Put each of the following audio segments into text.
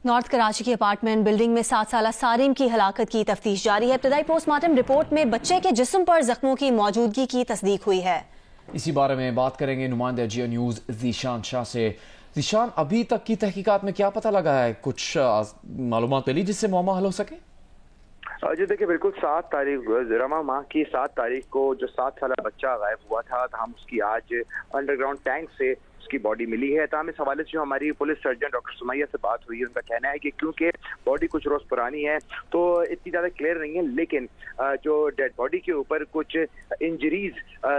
North Karachi کی apartment building میں 7 سالہ سارم کی ہلاکت کی تفتیش جاری ہے۔ ابتدائی پوسٹ مارٹم رپورٹ میں بچے کے جسم پر زخموں کی موجودگی کی تصدیق ہوئی ہے۔ اسی بارے میں بات کریں گے نمائندہ جیو نیوز ذیشان شاہ سے۔ ذیشان، ابھی تک کی تحقیقات میں کیا پتہ لگا ہے؟ کچھ معلومات ملی جس سے معمہ حل ہو سکے؟ جی دیکھیں، بالکل 7 تاریخ رواں ماہ کی 7 تاریخ کو جو 7 سالہ بچہ غائب ہوا تھا، تاہم اس کی آج انڈر گراؤنڈ ٹینک سے اس کی باڈی ملی ہے۔ تاہم اس حوالے سے جو ہماری پولیس سرجن ڈاکٹر سمیہ سے بات ہوئی ہے، ان کا کہنا ہے کہ کیونکہ باڈی کچھ روز پرانی ہے تو اتنی زیادہ کلیئر نہیں ہے، لیکن جو ڈیڈ باڈی کے اوپر کچھ انجریز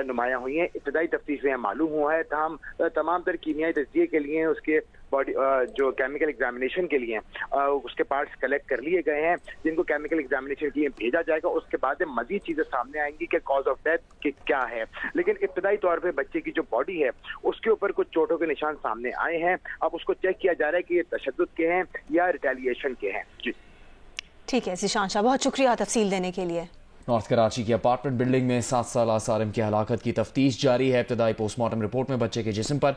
نمایاں ہوئی ہیں۔ ابتدائی تفتیش میں معلوم ہوا ہے، تاہم تمام تر کیمیائی تجزیے کے لیے اس کے باڈی جو کیمیکل ایگزامینیشن کے لیے اس کے پارٹس کلیکٹ کر لیے گئے ہیں، جن کو کیمیکل ایگزامینیشن کے لیے بھیجا جائے گا۔ اس کے بعد مزید چیزیں سامنے آئیں گی کہ کاز آف ڈیتھ کیا ہے، لیکن ابتدائی طور پہ بچے کی جو باڈی ہے اس کے اوپر کچھ چوٹوں کے نشان سامنے آئے ہیں۔ اب اس کو چیک کیا جا رہا ہے کہ یہ تشدد کے ہیں یا ریٹیلیشن کے ہیں۔ جی ٹھیک ہے ذیشان شاہ، بہت شکریہ تفصیل دینے کے لیے۔ نارتھ کراچی کی اپارٹمنٹ بلڈنگ میں 7 سالہ سارم کی ہلاکت کی تفتیش جاری ہے۔ ابتدائی پوسٹ مارٹم رپورٹ میں بچے کے جسم پر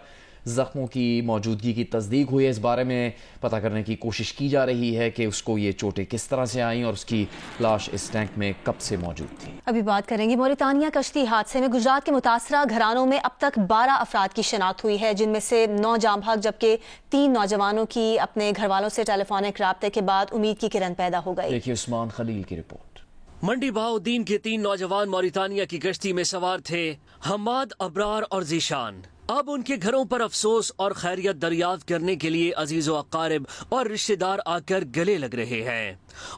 زخموں کی موجودگی کی تصدیق ہوئی ہے۔ اس بارے میں پتہ کرنے کی کوشش کی جا رہی ہے کہ اس کو یہ چوٹیں کس طرح سے آئیں اور اس کی لاش اس ٹینک میں کب سے موجود تھی۔ ابھی بات کریں گے موریتانیہ کشتی حادثے میں گجرات کے متاثرہ گھرانوں میں اب تک 12 افراد کی شناخت ہوئی ہے، جن میں سے 9 جاں بحق جبکہ 3 نوجوانوں کی اپنے گھر والوں سے ٹیلی فونک رابطے کے بعد امید کی کرن پیدا ہو گئی۔ دیکھیے عثمان خلیل کی رپورٹ۔ منڈی بہاؤدین کے 3 نوجوان موریتانیہ کی کشتی میں سوار تھے، حماد، ابرار اور ذیشان۔ اب ان کے گھروں پر افسوس اور خیریت دریافت کرنے کے لیے عزیز و اقارب اور رشتہ دار آ کر گلے لگ رہے ہیں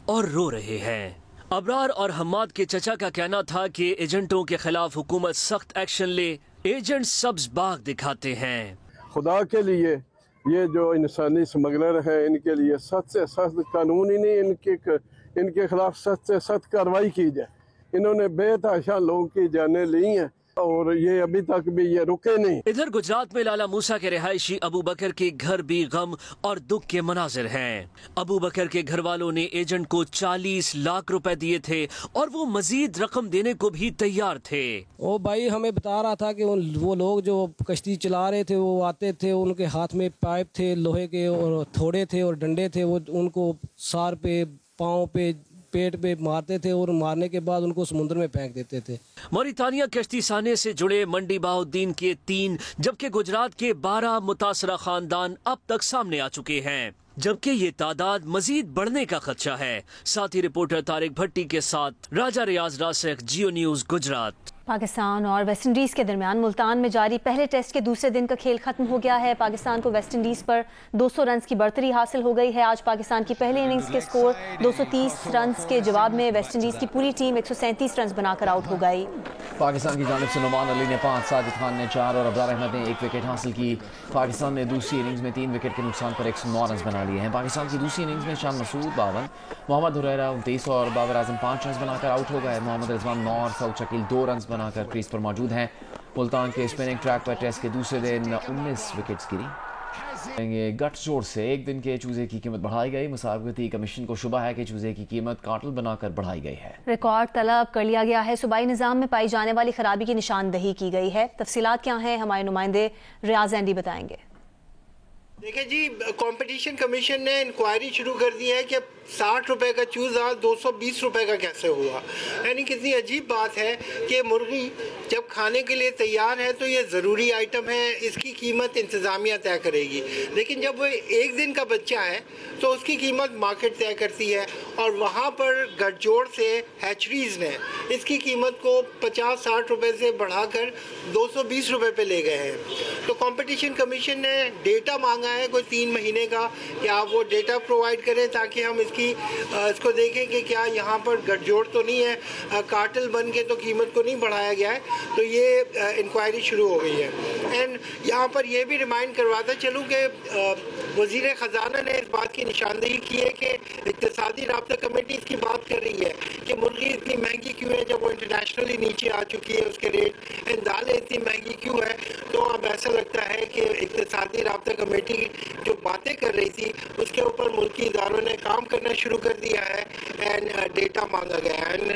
اور رو رہے ہیں۔ ابرار اور حماد کے چچا کا کہنا تھا کہ ایجنٹوں کے خلاف حکومت سخت ایکشن لے، ایجنٹ سبز باغ دکھاتے ہیں۔ خدا کے لیے یہ جو انسانی سمگلر ہیں، ان کے لیے سخت سے سخت قانون ہی نہیں، ان کے خلاف سخت سے سخت کارروائی کی جائے۔ انہوں نے بے تحاشا لوگوں کی جانیں لی ہیں اور یہ ابھی تک بھی یہ رکے نہیں۔ ادھر گجرات میں لالا موسیٰ کے رہائشی ابو بکر کے گھر بھی غم اور دکھ کے مناظر ہیں۔ ابو بکر کے گھر والوں نے ایجنٹ کو 40 لاکھ روپے دیے تھے اور وہ مزید رقم دینے کو بھی تیار تھے۔ وہ بھائی ہمیں بتا رہا تھا کہ وہ لوگ جو کشتی چلا رہے تھے وہ آتے تھے، ان کے ہاتھ میں پائپ تھے لوہے کے اور تھوڑے تھے اور ڈنڈے تھے، وہ ان کو سار پہ، پاؤں پہ، پیٹ پہ مارتے تھے اور مارنے کے بعد ان کو سمندر میں پھینک دیتے تھے۔ موریتانیہ کشتی سانے سے جڑے منڈی بہاؤدین کے 3 جبکہ گجرات کے 12 متاثرہ خاندان اب تک سامنے آ چکے ہیں، جبکہ یہ تعداد مزید بڑھنے کا خدشہ ہے۔ ساتھی رپورٹر طارق بھٹی کے ساتھ راجہ ریاض راسخ، جیو نیوز گجرات۔ پاکستان اور ویسٹ انڈیز کے درمیان ملتان میں جاری پہلے ٹیسٹ کے دوسرے دن کا کھیل ختم ہو گیا ہے۔ پاکستان کو ویسٹ انڈیز پر 200 رنز کی برتری حاصل ہو گئی ہے۔ آج پاکستان کی پہلے اننگز کے سکور 230 رنز کے جواب میں ویسٹ انڈیز کی پوری ٹیم 137 رنز بنا کر آؤٹ ہو گئی۔ پاکستان کی جانب سے نعمان علی نے 5، ساجد خان نے 4 اور ابرار احمد نے 1 وکٹ حاصل کی۔ پاکستان نے دوسری اننگز میں 3 وکٹ کے نقصان پر 109 رنز بنا لیے ہیں۔ پاکستان کی دوسری اننگز میں شان مسعود 52، محمد حریرہ 29 اور بابر اعظم 5 رنز بنا کر آؤٹ ہو گئے۔ محمد رضوان 9 اور سعود شکیل 2 رنز بنا کر کریز پر موجود ہیں۔ ملتان کے اسپننگ ٹریک پر ٹیسٹ کے دوسرے دن 19 وکٹس گری۔ گٹ جوڑ سے 1 دن کے چوزے کی قیمت بڑھائی گئی۔ مسابقتی کمیشن کو شبہ ہے کہ چوزے کی قیمت کارٹل بنا کر بڑھائی گئی ہے۔ ریکارڈ طلب کر لیا گیا ہے۔ صوبائی نظام میں پائی جانے والی خرابی کی نشاندہی کی گئی ہے۔ تفصیلات کیا ہیں ہمارے نمائندے ریاض اینڈی بتائیں گے۔ دیکھیں جی، کمپٹیشن کمیشن نے انکوائری شروع کر دی ہے کہ 60 روپے کا چوزا 220 روپے کا کیسے ہوا۔ یعنی کتنی عجیب بات ہے کہ مرغی جب کھانے کے لیے تیار ہے تو یہ ضروری آئٹم ہے، اس کی قیمت انتظامیہ طے کرے گی، لیکن جب وہ 1 دن کا بچہ ہے تو اس کی قیمت مارکیٹ طے کرتی ہے، اور وہاں پر گٹھ جوڑ سے ہیچریز نے اس کی قیمت کو 50-60 روپے سے بڑھا کر 220 روپے پہ لے گئے ہیں۔ تو کمپٹیشن کمیشن نے ڈیٹا مانگا ہے کوئی 3 مہینے کا کہ آپ وہ ڈیٹا پرووائڈ کریں تاکہ ہم اس کو دیکھیں کہ کیا یہاں پر گٹھ جوڑ تو نہیں ہے، کارٹل بن کے تو قیمت کو نہیں بڑھایا گیا ہے۔ تو یہ انکوائری شروع ہو گئی ہے۔ اینڈ یہاں پر یہ بھی ریمائنڈ کرواتا چلوں کہ وزیر خزانہ نے اس بات کی نشاندہی کی ہے کہ اقتصادی رابطہ کمیٹی اس کی بات کر رہی ہے کہ مرغی اتنی مہنگی کیوں ہے جب وہ انٹرنیشنلی نیچے آ چکی ہے اس کے ریٹ، اینڈ دالیں اتنی مہنگی کیوں ہے۔ تو اب ایسا لگتا ہے کہ اقتصادی رابطہ کمیٹی جو باتیں کر رہی تھی اس کے اوپر ملکی اداروں نے کام کرنا شروع کر دیا ہے، اینڈ ڈیٹا مانگا گیا ہے۔